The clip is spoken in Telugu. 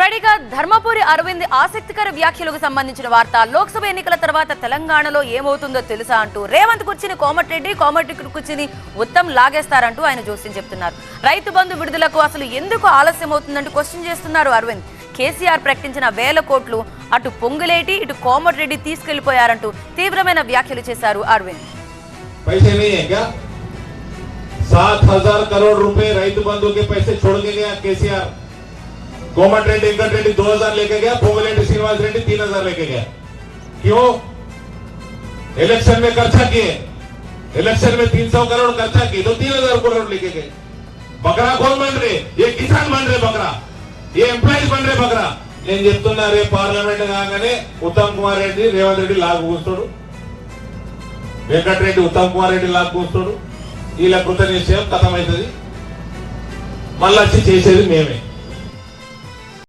రైడిగా ధర్మపురి అరవింద్ ఆసక్తికర వ్యాఖ్యలకు సంబంధించిన వార్త. లోక్సభ ఎన్నికల తర్వాత తెలంగాణలో ఏమవుతుందో తెలుసా అంటూ రేవంత్ కూర్చుని కోమటిరెడ్డి, కోమటిరెడ్డి కూర్చుని ఉత్తమ్ లాగేస్తారంటూ ఆయన జోస్యం చెప్తున్నారు. రైతు బంధు విడుదలకు అసలు ఎందుకు ఆలస్యం అవుతుందంటూ క్వశ్చన్ చేస్తున్నారు అరవింద్. కేసీఆర్ ప్రకటించిన 1000 కోట్లు అటు పొంగులేటి ఇటు కోమటిరెడ్డి తీసుకెళ్లిపోయారంటూ తీవ్రమైన వ్యాఖ్యలు చేశారు అరవింద్. 7,000 करोड़ रुपए రైతు बंधु के पैसे छोड़ के गया केसीआर। कोमटिरेड्डी वेंकटरेड्डी 2000 लेके गया, पोंगलेटी श्रीनिवास रेड्डी 3000 लेके गया। क्यों? इलेक्शन में खर्चा किए, इलेक्शन में 300 करोड़ खर्चा किए तो 3000 करोड़ लेके गए। बकरा कौन बन रहे? ये किसान बन रहे बकरा, ये ఎంప్లాయీస్ बन रहे बकरा। నేను చెప్తున్నా రే పార్లమెంట్ కాగానే ఉత్తమ్ కుమార్ రెడ్డి రేవంత్ రెడ్డి లాగు కూస్తాడు, వెంకటరెడ్డి ఉత్తమ్ కుమార్ రెడ్డి లాగు కూస్తాడు, వీళ్ళ కృత నిశ్చయం కథమవుతుంది, మళ్ళీ వచ్చి చేసేది మేమే.